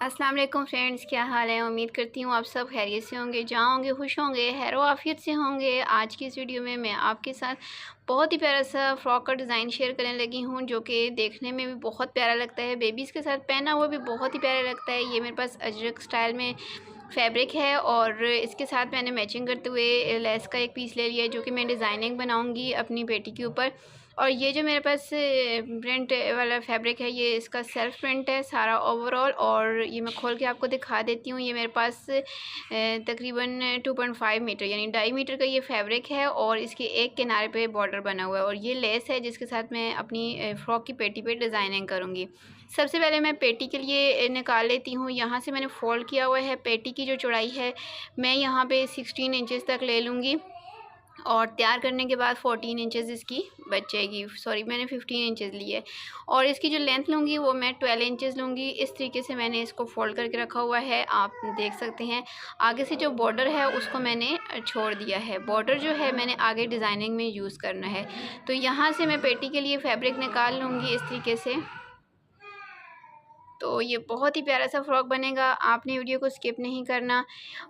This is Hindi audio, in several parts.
अस्सलाम वालेकुम फ्रेंड्स, क्या हाल है। उम्मीद करती हूँ आप सब खैरियत से होंगे, जहाँ होंगे खुश होंगे, खैर आफियत से होंगे। आज की इस वीडियो में मैं आपके साथ बहुत ही प्यारा सा फ़्रॉक का डिज़ाइन शेयर करने लगी हूँ, जो कि देखने में भी बहुत प्यारा लगता है। बेबीज़ के साथ पहना हुआ भी बहुत ही प्यारा लगता है। ये मेरे पास अजरक स्टाइल में फैब्रिक है और इसके साथ मैंने मैचिंग करते हुए लेस का एक पीस ले लिया है, जो कि मैं डिज़ाइनिंग बनाऊंगी अपनी बेटी के ऊपर। और ये जो मेरे पास प्रिंट वाला फैब्रिक है, ये इसका सेल्फ प्रिंट है सारा ओवरऑल। और ये मैं खोल के आपको दिखा देती हूँ। ये मेरे पास तकरीबन 2.5 मीटर यानी 2.5 मीटर का ये फैब्रिक है और इसके एक किनारे पे बॉर्डर बना हुआ है और ये लेस है, जिसके साथ मैं अपनी फ़्रॉक की पेटी पे डिज़ाइनिंग करूँगी। सबसे पहले मैं पेटी के लिए निकाल लेती हूँ। यहाँ से मैंने फ़ोल्ड किया हुआ है। पेटी की जो चौड़ाई है मैं यहाँ पे 16 इंचज़ तक ले लूँगी और तैयार करने के बाद 14 इंचज़ इसकी बच जाएगी। सॉरी, मैंने 15 इंचज़ ली है और इसकी जो लेंथ लूँगी वो मैं 12 इंचज़ लूँगी। इस तरीके से मैंने इसको फ़ोल्ड करके रखा हुआ है, आप देख सकते हैं। आगे से जो बॉर्डर है उसको मैंने छोड़ दिया है। बॉर्डर जो है मैंने आगे डिज़ाइनिंग में यूज़ करना है। तो यहाँ से मैं पेटी के लिए फ़ैब्रिक निकाल लूँगी इस तरीके से। तो ये बहुत ही प्यारा सा फ़्रॉक बनेगा। आपने वीडियो को स्किप नहीं करना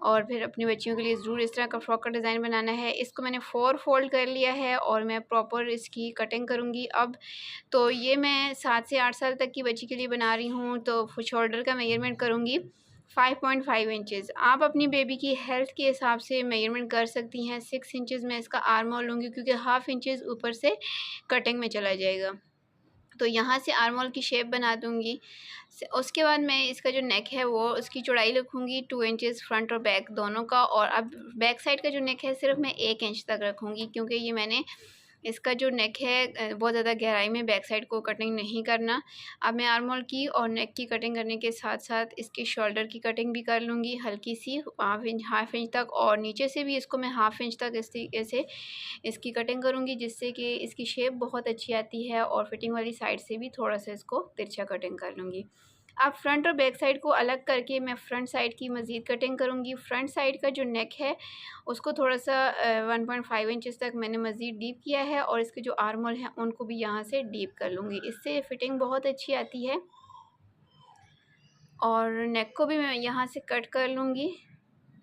और फिर अपनी बच्चियों के लिए ज़रूर इस तरह का फ़्रॉक का डिज़ाइन बनाना है। इसको मैंने 4 फोल्ड कर लिया है और मैं प्रॉपर इसकी कटिंग करूँगी अब। तो ये मैं 7 से 8 साल तक की बच्ची के लिए बना रही हूँ। तो शोल्डर का मेजरमेंट करूँगी 5.5 इंचज़। आप अपनी बेबी की हेल्थ के हिसाब से मेजरमेंट कर सकती हैं। 6 इंचज़ मैं इसका आर्म होल लूँगी, क्योंकि हाफ़ इंचज़ ऊपर से कटिंग में चला जाएगा। तो यहाँ से आर्म होल की शेप बना दूँगी। उसके बाद मैं इसका जो नेक है वो उसकी चौड़ाई रखूँगी 2 इंचज़ फ्रंट और बैक दोनों का। और अब बैक साइड का जो नेक है सिर्फ मैं 1 इंच तक रखूँगी, क्योंकि ये मैंने इसका जो नेक है बहुत ज़्यादा गहराई में बैक साइड को कटिंग नहीं करना। अब मैं आर्म होल की और नेक की कटिंग करने के साथ-साथ इसके शोल्डर की कटिंग भी कर लूँगी हल्की-सी हाफ़ इंच तक, और नीचे से भी इसको मैं हाफ़ इंच तक इस तरीके से इसकी कटिंग करूँगी, जिससे कि इसकी शेप बहुत अच्छी आती है। और फिटिंग वाली साइड से भी थोड़ा-सा इसको तिरछा कटिंग कर लूँगी। अब फ्रंट और बैक साइड को अलग करके मैं फ्रंट साइड की मज़ीद कटिंग करूँगी। फ्रंट साइड का जो नेक है उसको थोड़ा-सा 1.5 इंचज़ तक मैंने मज़ीद डीप किया है और इसके जो आर्म होल हैं उनको भी यहाँ से डीप कर लूँगी। इससे फिटिंग बहुत अच्छी आती है। और नेक को भी मैं यहाँ से कट कर लूँगी।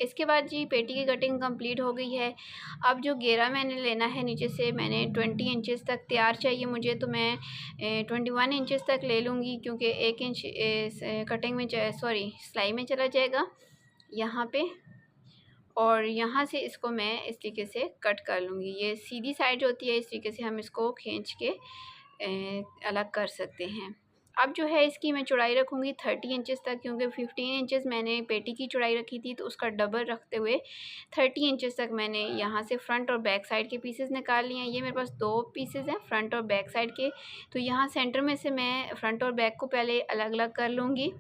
इसके बाद जी पेटी की कटिंग कंप्लीट हो गई है। अब जो घेरा मैंने लेना है नीचे से, मैंने 20 इंचज़ तक तैयार चाहिए मुझे, तो मैं 21 इंचज़ तक ले लूँगी, क्योंकि 1 इंच कटिंग में सिलाई में चला जाएगा यहाँ पे। और यहाँ से इसको मैं इस तरीके से कट कर लूँगी। ये सीधी साइड होती है, इस तरीके से हम इसको खींच के अलग कर सकते हैं। अब जो है इसकी मैं चौड़ाई रखूँगी 30 इंचज़ तक, क्योंकि 15 इंचज़ मैंने पेटी की चौड़ाई रखी थी, तो उसका डबल रखते हुए 30 इंचज़ तक मैंने यहाँ से फ्रंट और बैक साइड के पीसेस निकाल लिए हैं। ये मेरे पास 2 पीसेस हैं फ्रंट और बैक साइड के। तो यहाँ सेंटर में से मैं फ्रंट और बैक को पहले अलग-अलग कर लूँगी।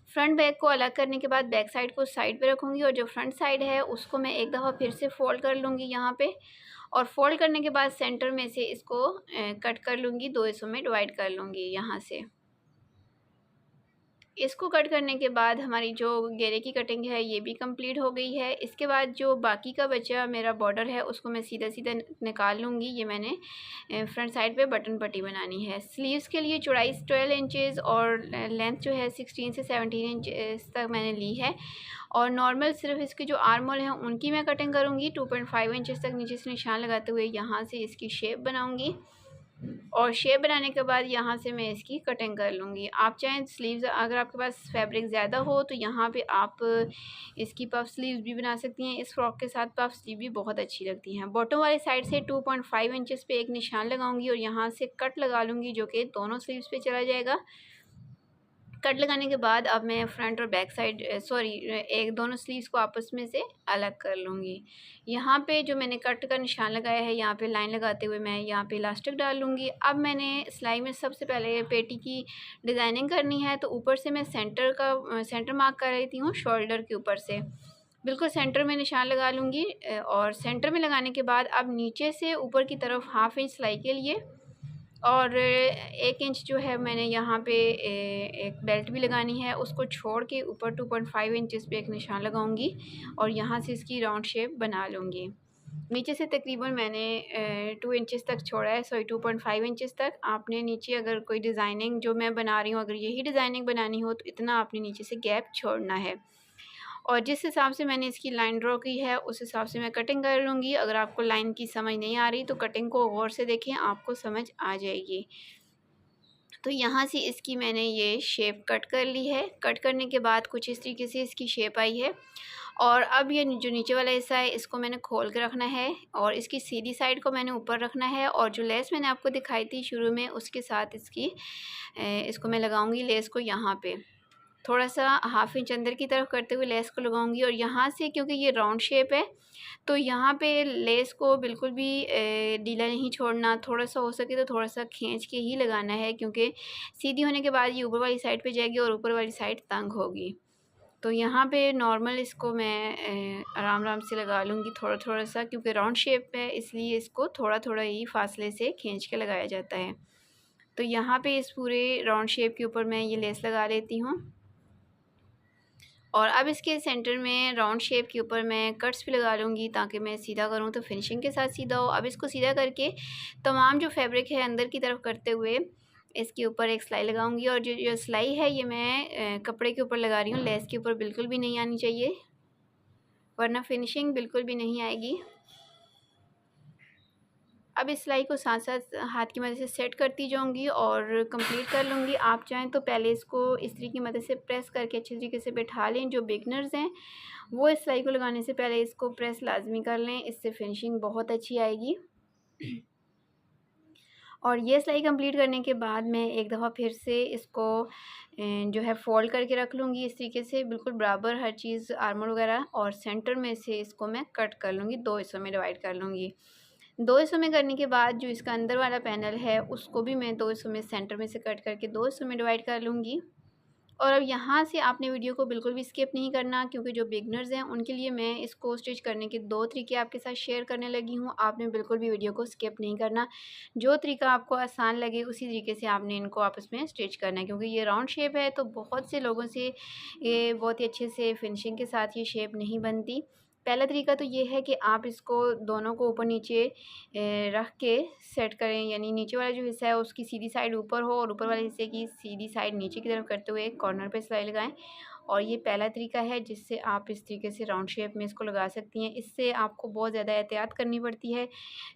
फ्रंट बैक को अलग करने के बाद बैक साइड को साइड पे रखूँगी और जो फ्रंट साइड है उसको मैं एक दफ़ा फिर से फ़ोल्ड कर लूँगी यहाँ पे। और फ़ोल्ड करने के बाद सेंटर में से इसको कट कर लूँगी, 2 हिस्सों में डिवाइड कर लूँगी यहाँ से। इसको कट करने के बाद हमारी जो घेरे की कटिंग है ये भी कंप्लीट हो गई है। इसके बाद जो बाकी का बचा मेरा बॉर्डर है उसको मैं सीधा-सीधा निकाल लूँगी। ये मैंने फ्रंट साइड पे बटन पट्टी बनानी है। स्लीव्स के लिए चौड़ाई 12 इंचज़ और लेंथ जो है 16 से 17 इंच तक मैंने ली है। और नॉर्मल सिर्फ इसके जो आर्म होल हैं उनकी मैं कटिंग करूँगी 2.5 इंचज़ तक नीचे से निशान लगाते हुए यहाँ से इसकी शेप बनाऊँगी। और शेप बनाने के बाद यहाँ से मैं इसकी कटिंग कर लूँगी। आप चाहें स्लीव्स, अगर आपके पास फैब्रिक ज़्यादा हो तो यहाँ पे आप इसकी पफ स्लीव्स भी बना सकती हैं। इस फ्रॉक के साथ पफ स्लीव भी बहुत अच्छी लगती हैं। बॉटम वाली साइड से 2.5 इंचज़ पे एक निशान लगाऊंगी और यहाँ से कट लगा लूँगी, जो कि दोनों स्लीव्स पे चला जाएगा। कट लगाने के बाद अब मैं फ्रंट और बैक साइड एक दोनों स्लीव्स को आपस में से अलग कर लूँगी। यहाँ पे जो मैंने कट का निशान लगाया है यहाँ पे लाइन लगाते हुए मैं यहाँ पे इलास्टिक डाल लूँगी। अब मैंने सिलाई में सबसे पहले पेटी की डिज़ाइनिंग करनी है, तो ऊपर से मैं सेंटर मार्क कर लेती हूँ शोल्डर के ऊपर से। बिल्कुल सेंटर में निशान लगा लूँगी और सेंटर में लगाने के बाद अब नीचे से ऊपर की तरफ हाफ़ इंच सिलाई के लिए और 1 इंच जो है मैंने यहाँ पे एक बेल्ट भी लगानी है, उसको छोड़ के ऊपर 2.5 इंचज़ पे एक निशान लगाऊंगी और यहाँ से इसकी राउंड शेप बना लूँगी। नीचे से तकरीबन मैंने 2 इंचेस तक छोड़ा है, सॉरी 2.5 इंचेस तक। आपने नीचे अगर कोई डिज़ाइनिंग जो मैं बना रही हूँ, अगर यही डिज़ाइनिंग बनानी हो तो इतना आपने नीचे से गैप छोड़ना है। और जिस हिसाब से मैंने इसकी लाइन ड्रॉ की है उस हिसाब से मैं कटिंग कर लूँगी। अगर आपको लाइन की समझ नहीं आ रही तो कटिंग को गौर से देखें, आपको समझ आ जाएगी। तो यहाँ से इसकी मैंने ये शेप कट कर ली है। कट करने के बाद कुछ इस तरीके से इसकी शेप आई है। और अब ये जो नीचे वाला हिस्सा है इसको मैंने खोल के रखना है और इसकी सीधी साइड को मैंने ऊपर रखना है। और जो लेस मैंने आपको दिखाई थी शुरू में उसके साथ इसको मैं लगाऊंगी लेस को यहाँ पे थोड़ा सा 1/2 इंच अंदर की तरफ करते हुए लेस को लगाऊंगी। और यहाँ से क्योंकि ये राउंड शेप है तो यहाँ पे लेस को बिल्कुल भी ढीला नहीं छोड़ना, थोड़ा सा हो सके तो थोड़ा सा खींच के ही लगाना है, क्योंकि सीधी होने के बाद ये ऊपर वाली साइड पे जाएगी और ऊपर वाली साइड तंग होगी। तो यहाँ पे नॉर्मल इसको मैं आराम आराम से लगा लूँगी थोड़ा थोड़ा सा, क्योंकि राउंड शेप है इसलिए इसको थोड़ा थोड़ा ही फासले से खींच के लगाया जाता है। तो यहाँ पे इस पूरे राउंड शेप के ऊपर मैं ये लेस लगा लेती हूँ। और अब इसके सेंटर में राउंड शेप के ऊपर मैं कट्स भी लगा लूँगी ताकि मैं सीधा करूँ तो फिनिशिंग के साथ सीधा हो। अब इसको सीधा करके तमाम जो फैब्रिक है अंदर की तरफ करते हुए इसके ऊपर एक सिलाई लगाऊंगी। और जो सिलाई है ये मैं कपड़े के ऊपर लगा रही हूँ, लेस के ऊपर बिल्कुल भी नहीं आनी चाहिए वरना फिनिशिंग बिल्कुल भी नहीं आएगी। अब इस सिलाई को साथ साथ हाथ की मदद से सेट करती जाऊंगी और कंप्लीट कर लूँगी। आप चाहें तो पहले इसको इस्त्री की मदद से प्रेस करके अच्छे तरीके से बैठा लें। जो बिगनर्स हैं वो इस सिलाई को लगाने से पहले इसको प्रेस लाजमी कर लें, इससे फिनिशिंग बहुत अच्छी आएगी। और ये सिलाई कंप्लीट करने के बाद मैं एक दफ़ा फिर से इसको जो है फ़ोल्ड करके रख लूँगी इस तरीके से बिल्कुल बराबर हर चीज़ आर्मर वगैरह। और सेंटर में से इसको मैं कट कर लूँगी, 2 हिस्सों में डिवाइड कर लूँगी। 2 हिस्सों में करने के बाद जो इसका अंदर वाला पैनल है उसको भी मैं 2 हिस्सों में सेंटर में से कट करके 2 हिस्सों में डिवाइड कर लूँगी। और अब यहाँ से आपने वीडियो को बिल्कुल भी स्किप नहीं करना, क्योंकि जो बिगनर्स हैं उनके लिए मैं इसको स्टिच करने के 2 तरीके आपके साथ शेयर करने लगी हूँ। आपने बिल्कुल भी वीडियो को स्किप नहीं करना, जो तरीका आपको आसान लगे उसी तरीके से आपने इनको आपस में स्टिच करना है। क्योंकि ये राउंड शेप है तो बहुत से लोगों से ये बहुत ही अच्छे से फिनिशिंग के साथ ये शेप नहीं बनती। पहला तरीका तो ये है कि आप इसको दोनों को ऊपर नीचे रख के सेट करें, यानी नीचे वाला जो हिस्सा है उसकी सीधी साइड ऊपर हो और ऊपर वाले हिस्से की सीधी साइड नीचे की तरफ करते हुए एक कॉर्नर पे सिलाई लगाएं। और ये पहला तरीका है जिससे आप इस तरीके से राउंड शेप में इसको लगा सकती हैं। इससे आपको बहुत ज़्यादा एहतियात करनी पड़ती है,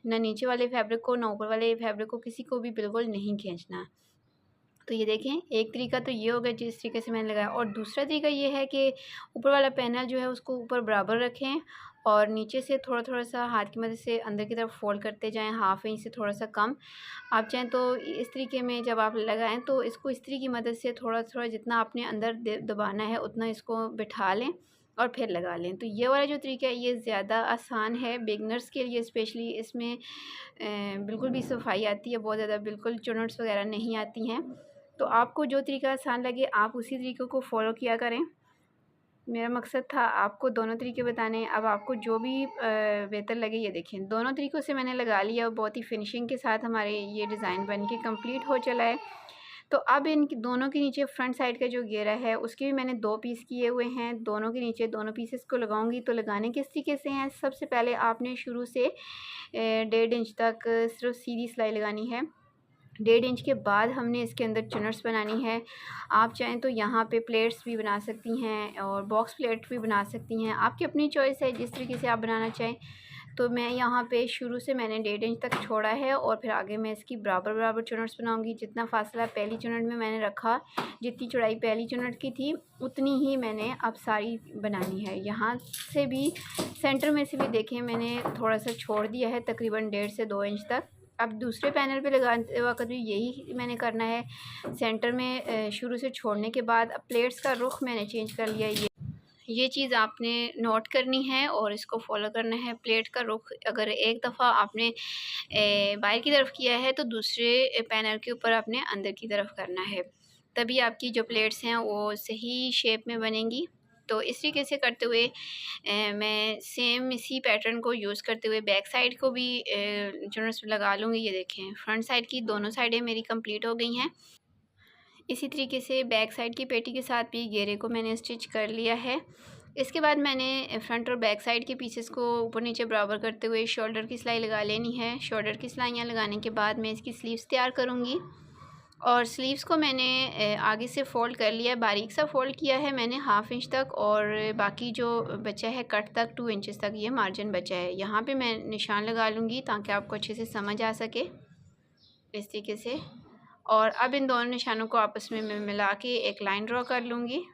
ना नीचे वाले फैब्रिक को ना ऊपर वाले फैब्रिक को, किसी को भी बिल्कुल नहीं खींचना। तो ये देखें, एक तरीका तो ये हो गया जिस तरीके से मैंने लगाया। और दूसरा तरीका ये है कि ऊपर वाला पैनल जो है उसको ऊपर बराबर रखें और नीचे से थोड़ा थोड़ा सा हाथ की मदद से अंदर की तरफ फोल्ड करते जाएं, 1/2 इंच से थोड़ा सा कम। आप चाहें तो इस तरीके में जब आप लगाएं तो इसको इस्त्री की मदद से थोड़ा थोड़ा जितना आपने अंदर दबाना है उतना इसको बिठा लें और फिर लगा लें। तो ये वाला जो तरीका है ये ज़्यादा आसान है बिगनर्स के लिए स्पेशली। इसमें बिल्कुल भी सफाई आती है बहुत ज़्यादा, बिल्कुल चुनट्स वगैरह नहीं आती हैं। तो आपको जो तरीका आसान लगे आप उसी तरीके को फॉलो किया करें। मेरा मकसद था आपको दोनों तरीके बताने। अब आपको जो भी बेहतर लगे, ये देखें दोनों तरीक़ों से मैंने लगा लिया और बहुत ही फिनिशिंग के साथ हमारे ये डिज़ाइन बन के कम्प्लीट हो चला है। तो अब इन दोनों के नीचे फ्रंट साइड का जो घेरा है उसके भी मैंने 2 पीस किए हुए हैं। दोनों के नीचे दोनों पीसेस को लगाऊंगी। तो लगाने किस तरीके से हैं, सबसे पहले आपने शुरू से 1.5 इंच तक सिर्फ सीधी सिलाई लगानी है। 1.5 इंच के बाद हमने इसके अंदर चुनट्स बनानी है। आप चाहें तो यहाँ पे प्लेट्स भी बना सकती हैं और बॉक्स प्लेट भी बना सकती हैं, आपकी अपनी चॉइस है जिस तरीके से आप बनाना चाहें। तो मैं यहाँ पे शुरू से मैंने 1.5 इंच तक छोड़ा है और फिर आगे मैं इसकी बराबर बराबर चुनट्स बनाऊंगी। जितना फासला पहली चुनट में मैंने रखा, जितनी चौड़ाई पहली चुनट की थी उतनी ही मैंने अब सारी बनानी है। यहाँ से भी सेंटर में से भी देखें मैंने थोड़ा सा छोड़ दिया है, तकरीबन 1.5 से 2 इंच तक। अब दूसरे पैनल पे लगाते वक्त भी यही मैंने करना है। सेंटर में शुरू से छोड़ने के बाद अब प्लेट्स का रुख मैंने चेंज कर लिया है। ये चीज़ आपने नोट करनी है और इसको फॉलो करना है। प्लेट का रुख अगर एक दफ़ा आपने बाहर की तरफ किया है तो दूसरे पैनल के ऊपर आपने अंदर की तरफ करना है, तभी आपकी जो प्लेट्स हैं वो सही शेप में बनेंगी। तो इस तरीके से करते हुए मैं सेम इसी पैटर्न को यूज़ करते हुए बैक साइड को भी चुनट्स लगा लूँगी। ये देखें फ्रंट साइड की दोनों साइडें मेरी कंप्लीट हो गई हैं। इसी तरीके से बैक साइड की पेटी के साथ भी घेरे को मैंने स्टिच कर लिया है। इसके बाद मैंने फ्रंट और बैक साइड के पीसेस को ऊपर नीचे बराबर करते हुए शोल्डर की सिलाई लगा लेनी है। शोल्डर की सिलाइयाँ लगाने के बाद मैं इसकी स्लीव्स तैयार करूँगी। और स्लीव्स को मैंने आगे से फ़ोल्ड कर लिया है, बारीक सा फ़ोल्ड किया है मैंने 1/2 इंच तक, और बाकी जो बचा है कट तक 2 इंचेस तक ये मार्जिन बचा है। यहाँ पे मैं निशान लगा लूँगी ताकि आपको अच्छे से समझ आ सके, इस तरीके से। और अब इन दोनों निशानों को आपस में मैं मिला के एक लाइन ड्रॉ कर लूँगी।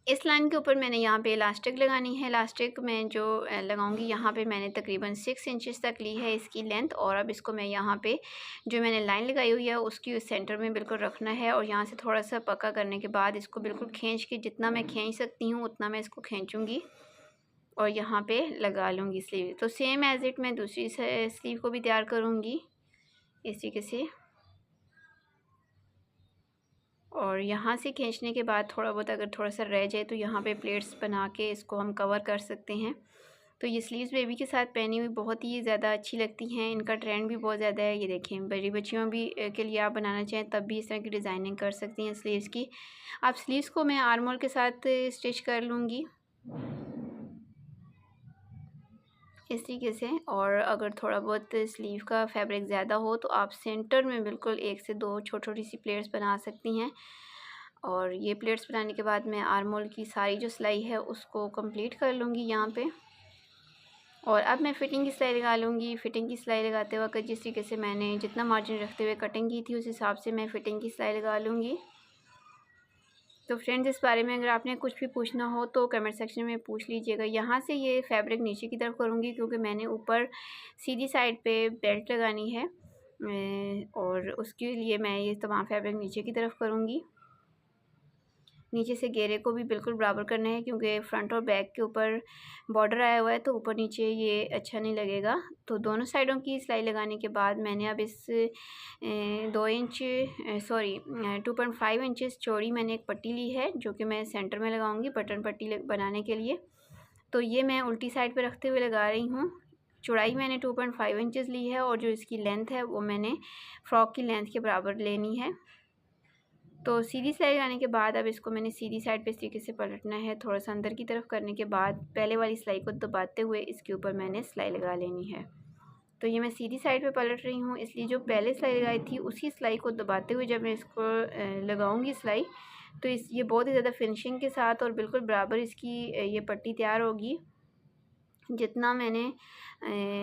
इस लाइन के ऊपर मैंने यहाँ पे इलास्टिक लगानी है। इलास्टिक मैं जो लगाऊंगी, यहाँ पे मैंने तकरीबन 6 इंचेस तक ली है इसकी लेंथ। और अब इसको मैं यहाँ पे जो मैंने लाइन लगाई हुई है उसकी सेंटर में बिल्कुल रखना है, और यहाँ से थोड़ा सा पक्का करने के बाद इसको बिल्कुल खींच के, जितना मैं खींच सकती हूँ उतना मैं इसको खींचूँगी और यहाँ पे लगा लूँगी स्लीव। तो सेम एज़ इट मैं दूसरी स्लीव को भी तैयार करूँगी इस तरीके से। और यहाँ से खींचने के बाद थोड़ा बहुत अगर थोड़ा सा रह जाए तो यहाँ पे प्लेट्स बना के इसको हम कवर कर सकते हैं। तो ये स्लीव्स बेबी के साथ पहनी हुई बहुत ही ज़्यादा अच्छी लगती हैं, इनका ट्रेंड भी बहुत ज़्यादा है। ये देखें, बड़ी बच्चियों भी के लिए आप बनाना चाहें तब भी इस तरह की डिज़ाइनिंग कर सकती हैं स्लीव्स की। अब स्लीव्स को मैं आर्म होल के साथ स्टिच कर लूँगी इस तरीके से। और अगर थोड़ा बहुत स्लीव का फैब्रिक ज़्यादा हो तो आप सेंटर में बिल्कुल 1 से 2 छोटी छोटी सी प्लेट्स बना सकती हैं। और ये प्लेट्स बनाने के बाद मैं आर्म होल की सारी जो सिलाई है उसको कंप्लीट कर लूँगी यहाँ पे। और अब मैं फ़िटिंग की सिलाई लगा लूँगी। फ़िटिंग की सिलाई लगाते वक्त जिस तरीके से मैंने जितना मार्जिन रखते हुए कटिंग की थी उस हिसाब से मैं फ़िटिंग की सिलाई लगा लूँगी। तो फ्रेंड्स, इस बारे में अगर आपने कुछ भी पूछना हो तो कमेंट सेक्शन में पूछ लीजिएगा। यहाँ से ये फैब्रिक नीचे की तरफ करूँगी क्योंकि मैंने ऊपर सीधी साइड पे बेल्ट लगानी है, और उसके लिए मैं ये तमाम फैब्रिक नीचे की तरफ करूँगी। नीचे से घेरे को भी बिल्कुल बराबर करना है क्योंकि फ्रंट और बैक के ऊपर बॉर्डर आया हुआ है तो ऊपर नीचे ये अच्छा नहीं लगेगा। तो दोनों साइडों की सिलाई लगाने के बाद मैंने अब इस 2.5 इंचेस चौड़ी मैंने एक पट्टी ली है जो कि मैं सेंटर में लगाऊंगी बटन पट्टी बनाने के लिए। तो ये मैं उल्टी साइड पे रखते हुए लगा रही हूँ। चौड़ाई मैंने 2.5 इंचेस ली है और जो इसकी लेंथ है वो मैंने फ़्रॉक की लेंथ के बराबर लेनी है। तो सीधी सिलाई लगाने के बाद अब इसको मैंने सीधी साइड पे इस तरीके से पलटना है। थोड़ा सा अंदर की तरफ करने के बाद पहले वाली सिलाई को दबाते हुए इसके ऊपर मैंने सिलाई लगा लेनी है। तो ये मैं सीधी साइड पे पलट रही हूँ, इसलिए जो पहले सिलाई लगाई थी उसी सिलाई को दबाते हुए जब मैं इसको लगाऊंगी सिलाई, तो ये बहुत ही ज़्यादा फिनिशिंग के साथ और बिल्कुल बराबर इसकी ये पट्टी तैयार होगी। जितना मैंने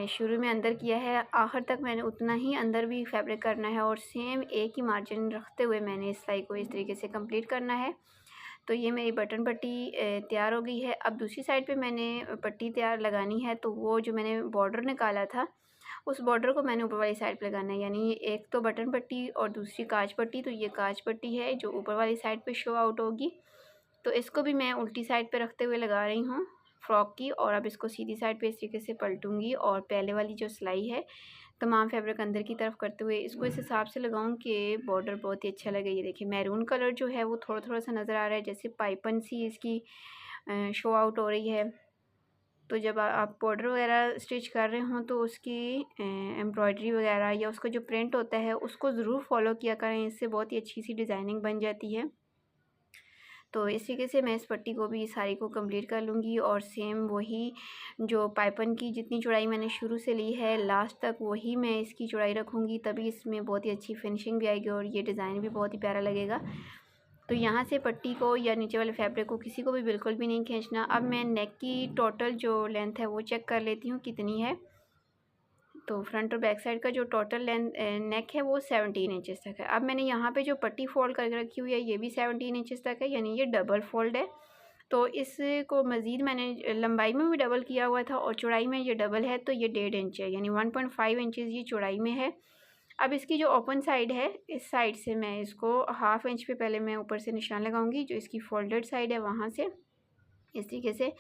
शुरू में अंदर किया है आखिर तक मैंने उतना ही अंदर भी फैब्रिक करना है और सेम एक ही मार्जिन रखते हुए मैंने इस सिलाई को इस तरीके से कंप्लीट करना है। तो ये मेरी बटन पट्टी तैयार हो गई है। अब दूसरी साइड पे मैंने पट्टी तैयार लगानी है, तो वो जो मैंने बॉर्डर निकाला था उस बॉर्डर को मैंने ऊपर वाली साइड पे लगाना है, यानी एक तो बटन पट्टी और दूसरी काज पट्टी। तो ये काज पट्टी है जो ऊपर वाली साइड पे शो आउट होगी। तो इसको भी मैं उल्टी साइड पे रखते हुए लगा रही हूँ फ्रॉक की। और अब इसको सीधी साइड पे इस तरीके से पलटूँगी और पहले वाली जो सिलाई है तमाम फैब्रिक अंदर की तरफ करते हुए इसको इस हिसाब से लगाऊं कि बॉर्डर बहुत ही अच्छा लगे। ये देखिए, मैरून कलर जो है वो थोड़ा थोड़ा सा नज़र आ रहा है, जैसे पाइपन सी इसकी शो आउट हो रही है। तो जब आप बॉर्डर वगैरह स्टिच कर रहे हों तो उसकी एम्ब्रॉयडरी वगैरह या उसका जो प्रिंट होता है उसको ज़रूर फॉलो किया करें, इससे बहुत ही अच्छी सी डिज़ाइनिंग बन जाती है। तो इस तरीके से मैं इस पट्टी को भी सारी को कंप्लीट कर लूँगी और सेम वही जो पाइपन की जितनी चौड़ाई मैंने शुरू से ली है लास्ट तक वही मैं इसकी चौड़ाई रखूँगी, तभी इसमें बहुत ही अच्छी फिनिशिंग भी आएगी और ये डिज़ाइन भी बहुत ही प्यारा लगेगा। तो यहाँ से पट्टी को या नीचे वाले फैब्रिक को किसी को भी बिल्कुल भी नहीं खींचना। अब मैं नेक की टोटल जो लेंथ है वो चेक कर लेती हूँ कितनी है। तो फ्रंट और बैक साइड का जो टोटल नेक है वो 17 इंचेस तक है। अब मैंने यहाँ पे जो पट्टी फोल्ड करके रखी हुई है ये भी 17 इंचेस तक है, यानी ये डबल फोल्ड है। तो इसको मज़ीद मैंने लंबाई में भी डबल किया हुआ था और चौड़ाई में ये डबल है, तो ये 1.5 इंच है, यानी 1.5 इंचेस ये चौड़ाई में है। अब इसकी जो ओपन साइड है इस साइड से मैं इसको 1/2 इंच पे पहले मैं ऊपर से निशान लगाऊंगी, जो इसकी फोल्डेड साइड है वहाँ से इस तरीके से।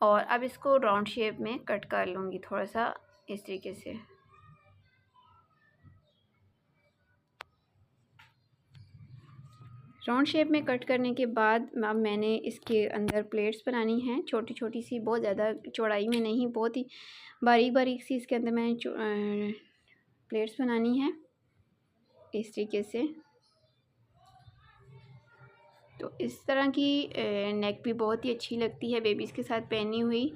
और अब इसको राउंड शेप में कट कर लूँगी थोड़ा सा इस तरीके से। राउंड शेप में कट करने के बाद अब मैंने इसके अंदर प्लेट्स बनानी हैं छोटी छोटी सी, बहुत ज़्यादा चौड़ाई में नहीं, बहुत ही बारीक बारीक सी इसके अंदर मैंने प्लेट्स बनानी है इस तरीके से। तो इस तरह की नेक भी बहुत ही अच्छी लगती है बेबीज़ के साथ पहनी हुई,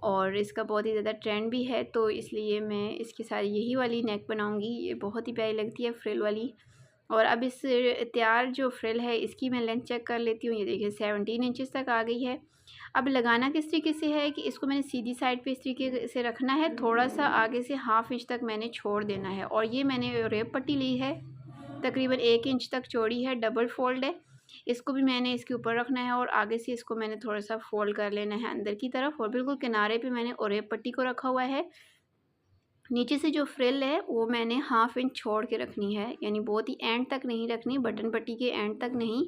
और इसका बहुत ही ज़्यादा ट्रेंड भी है, तो इसलिए मैं इसके साथ यही वाली नेक बनाऊंगी। ये बहुत ही प्यारी लगती है फ्रिल वाली। और अब इस तैयार जो फ्रिल है इसकी मैं लेंथ चेक कर लेती हूँ। ये देखिए 17 इंचेस तक आ गई है। अब लगाना किस तरीके से है कि इसको मैंने सीधी साइड पे इस तरीके से रखना है, थोड़ा सा आगे से हाफ इंच तक मैंने छोड़ देना है। और ये मैंने रेप पट्टी ली है, तकरीबन 1 इंच तक चौड़ी है, डबल फोल्ड है। इसको भी मैंने इसके ऊपर रखना है और आगे से इसको मैंने थोड़ा सा फोल्ड कर लेना है अंदर की तरफ, और बिल्कुल किनारे पे मैंने रेप पट्टी को रखा हुआ है। नीचे से जो फ्रिल है वो मैंने हाफ इंच छोड़ के रखनी है, यानी बहुत ही एंड तक नहीं रखनी, बटन पट्टी के एंड तक नहीं,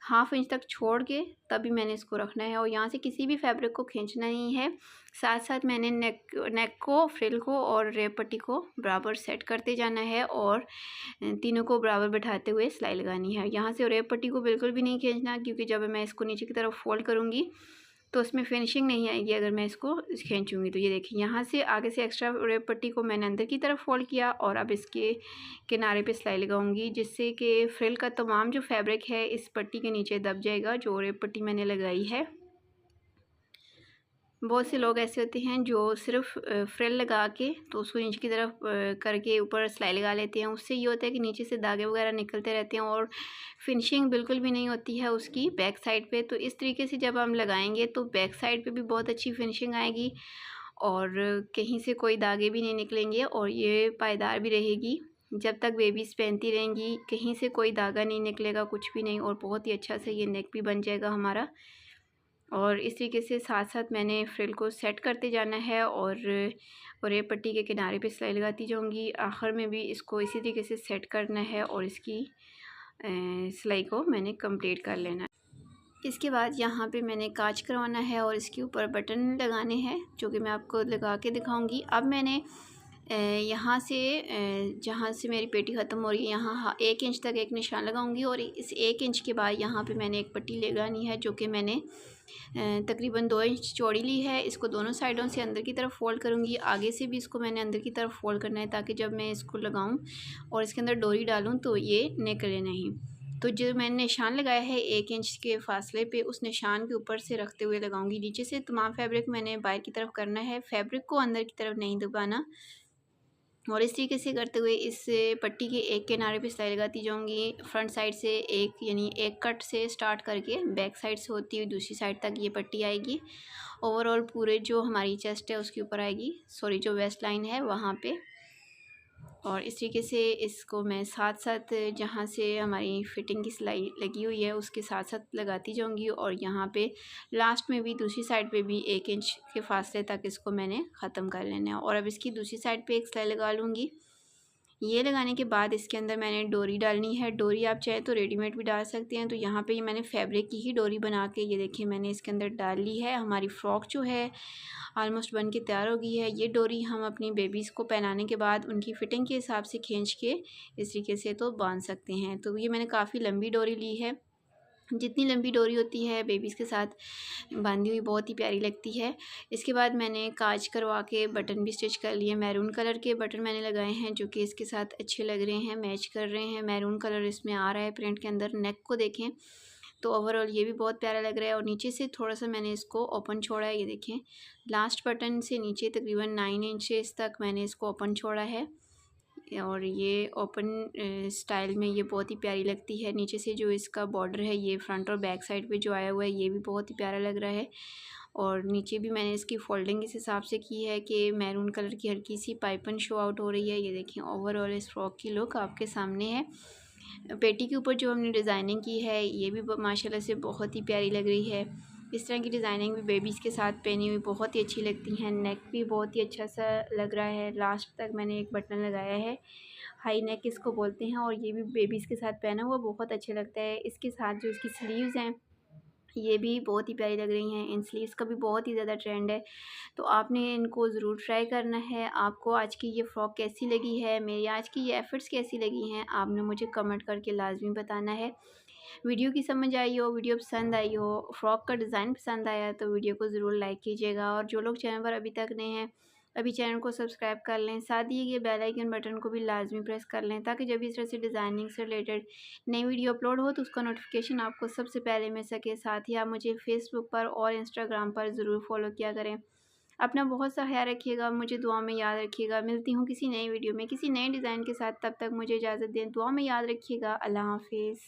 हाफ इंच तक छोड़ के तभी मैंने इसको रखना है। और यहाँ से किसी भी फैब्रिक को खींचना नहीं है। साथ साथ मैंने नेक को, फ्रिल को और रेप पट्टी को बराबर सेट करते जाना है और तीनों को बराबर बैठाते हुए सिलाई लगानी है। यहाँ से रेप पट्टी को बिल्कुल भी नहीं खींचना, क्योंकि जब मैं इसको नीचे की तरफ फोल्ड करूँगी तो उसमें फिनिशिंग नहीं आएगी अगर मैं इसको खींचूँगी। तो ये देखिए यहाँ से आगे से एक्स्ट्रा रेप पट्टी को मैंने अंदर की तरफ फोल्ड किया और अब इसके किनारे पे सिलाई लगाऊंगी, जिससे कि फ्रिल का तमाम जो फैब्रिक है इस पट्टी के नीचे दब जाएगा जो रेप पट्टी मैंने लगाई है। बहुत से लोग ऐसे होते हैं जो सिर्फ फ्रिल लगा के तो उसको नीचे की तरफ करके ऊपर सिलाई लगा लेते हैं। उससे ये होता है कि नीचे से धागे वगैरह निकलते रहते हैं और फिनिशिंग बिल्कुल भी नहीं होती है उसकी बैक साइड पे। तो इस तरीके से जब हम लगाएंगे तो बैक साइड पे भी बहुत अच्छी फिनिशिंग आएगी और कहीं से कोई धागे भी नहीं निकलेंगे और ये पायदार भी रहेगी। जब तक बेबीज़ पहनती रहेंगी कहीं से कोई धागा नहीं निकलेगा, कुछ भी नहीं, और बहुत ही अच्छा से ये नेक भी बन जाएगा हमारा। और इस तरीके से साथ साथ मैंने फ्रिल को सेट करते जाना है और ये पट्टी के किनारे पे सिलाई लगाती जाऊंगी। आखिर में भी इसको इसी तरीके से सेट करना है और इसकी सिलाई को मैंने कंप्लीट कर लेना है। इसके बाद यहाँ पे मैंने काज करवाना है और इसके ऊपर बटन लगाने हैं, जो कि मैं आपको लगा के दिखाऊंगी। अब मैंने यहाँ से जहाँ से मेरी पेटी ख़त्म हो रही है यहाँ 1 इंच तक एक निशान लगाऊंगी और इस 1 इंच के बाद यहाँ पे मैंने एक पट्टी लगानी है, जो कि मैंने तकरीबन 2 इंच चौड़ी ली है। इसको दोनों साइडों से अंदर की तरफ फ़ोल्ड करूँगी, आगे से भी इसको मैंने अंदर की तरफ फ़ोल्ड करना है ताकि जब मैं इसको लगाऊँ और इसके अंदर डोरी डालूँ तो ये निकले नहीं। तो जो मैंने निशान लगाया है 1 इंच के फासले पे, उस निशान के ऊपर से रखते हुए लगाऊंगी। नीचे से तमाम फैब्रिक मैंने बाहर की तरफ करना है, फैब्रिक को अंदर की तरफ नहीं दबाना। और इस तरीके से करते हुए इस पट्टी के एक किनारे पे सिलाई लगाती जाऊंगी। फ्रंट साइड से एक, यानी एक कट से स्टार्ट करके बैक साइड से होती हुई दूसरी साइड तक ये पट्टी आएगी। ओवरऑल पूरे जो हमारी चेस्ट है उसके ऊपर आएगी, सॉरी जो वेस्ट लाइन है वहाँ पे। और इस तरीके से इसको मैं साथ साथ जहाँ से हमारी फिटिंग की सिलाई लगी हुई है उसके साथ साथ लगाती जाऊंगी। और यहाँ पे लास्ट में भी दूसरी साइड पे भी 1 इंच के फासले तक इसको मैंने ख़त्म कर लेना है। और अब इसकी दूसरी साइड पे एक सिलाई लगा लूँगी। ये लगाने के बाद इसके अंदर मैंने डोरी डालनी है। डोरी आप चाहे तो रेडीमेड भी डाल सकते हैं। तो यहाँ पे मैंने फैब्रिक की ही डोरी बना के ये देखिए मैंने इसके अंदर डाल ली है। हमारी फ़्रॉक जो है ऑलमोस्ट बन के तैयार हो गई है। ये डोरी हम अपनी बेबीज़ को पहनाने के बाद उनकी फ़िटिंग के हिसाब से खींच के इस तरीके से तो बांध सकते हैं। तो ये मैंने काफ़ी लंबी डोरी ली है। जितनी लंबी डोरी होती है बेबीज़ के साथ बांधी हुई बहुत ही प्यारी लगती है। इसके बाद मैंने काज करवा के बटन भी स्टिच कर लिए। मैरून कलर के बटन मैंने लगाए हैं जो कि इसके साथ अच्छे लग रहे हैं, मैच कर रहे हैं। मैरून कलर इसमें आ रहा है प्रिंट के अंदर। नेक को देखें तो ओवरऑल ये भी बहुत प्यारा लग रहा है। और नीचे से थोड़ा सा मैंने इसको ओपन छोड़ा है, ये देखें लास्ट बटन से नीचे तकरीबन 9 इंचेस तक मैंने इसको ओपन छोड़ा है। और ये ओपन स्टाइल में ये बहुत ही प्यारी लगती है। नीचे से जो इसका बॉर्डर है ये फ्रंट और बैक साइड पे जो आया हुआ है ये भी बहुत ही प्यारा लग रहा है। और नीचे भी मैंने इसकी फोल्डिंग इस हिसाब से की है कि मैरून कलर की हल्की सी पाइपन शो आउट हो रही है। ये देखें ओवरऑल इस फ्रॉक की लुक आपके सामने है। पेटी के ऊपर जो हमने डिज़ाइनिंग की है ये भी माशाल्लाह से बहुत ही प्यारी लग रही है। इस तरह की डिज़ाइनिंग भी बेबीज़ के साथ पहनी हुई बहुत ही अच्छी लगती हैं। नेक भी बहुत ही अच्छा सा लग रहा है। लास्ट तक मैंने एक बटन लगाया है, हाई नेक इसको बोलते हैं। और ये भी बेबीज़ के साथ पहना हुआ बहुत अच्छा लगता है। इसके साथ जो इसकी स्लीव्स हैं ये भी बहुत ही प्यारी लग रही हैं। इन स्लीव्स का भी बहुत ही ज़्यादा ट्रेंड है, तो आपने इनको ज़रूर ट्राई करना है। आपको आज की ये फ़्रॉक कैसी लगी है, मेरी आज की ये एफ़र्ट्स कैसी लगी हैं, आपने मुझे कमेंट करके लाजमी बताना है। वीडियो की समझ आई हो, वीडियो पसंद आई हो, फ़्रॉक का डिज़ाइन पसंद आया तो वीडियो को ज़रूर लाइक कीजिएगा। और जो लोग चैनल पर अभी तक नए हैं अभी चैनल को सब्सक्राइब कर लें, साथ ही ये बेल आइकन बटन को भी लाजमी प्रेस कर लें ताकि जब इस तरह से डिज़ाइनिंग से रिलेटेड नई वीडियो अपलोड हो तो उसका नोटिफिकेशन आपको सबसे पहले मिल सके। साथ ही आप मुझे फेसबुक पर और इंस्टाग्राम पर ज़रूर फॉलो किया करें। अपना बहुत सा ख्याल रखिएगा, मुझे दुआ में याद रखिएगा। मिलती हूँ किसी नई वीडियो में किसी नए डिज़ाइन के साथ, तब तक मुझे इजाज़त दें। दुआ में याद रखिएगा। अल्लाह हाफिज़।